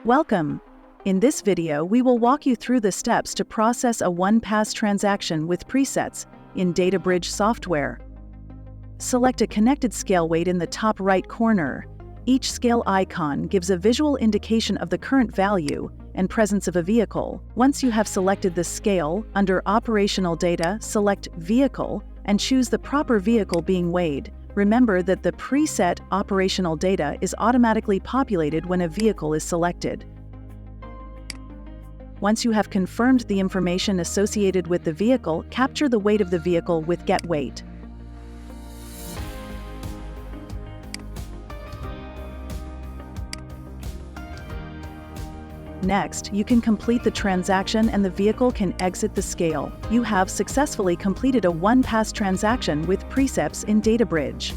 Welcome! In this video, we will walk you through the steps to process a one-pass transaction with presets in DataBridge software. Select a connected scale weight in the top right corner. Each scale icon gives a visual indication of the current value and presence of a vehicle. Once you have selected the scale, under Operational Data, select Vehicle and choose the proper vehicle being weighed. Remember that the preset operational data is automatically populated when a vehicle is selected. Once you have confirmed the information associated with the vehicle, capture the weight of the vehicle with Get Weight. Next, you can complete the transaction and the vehicle can exit the scale. You have successfully completed a one-pass transaction with presets in DataBridge.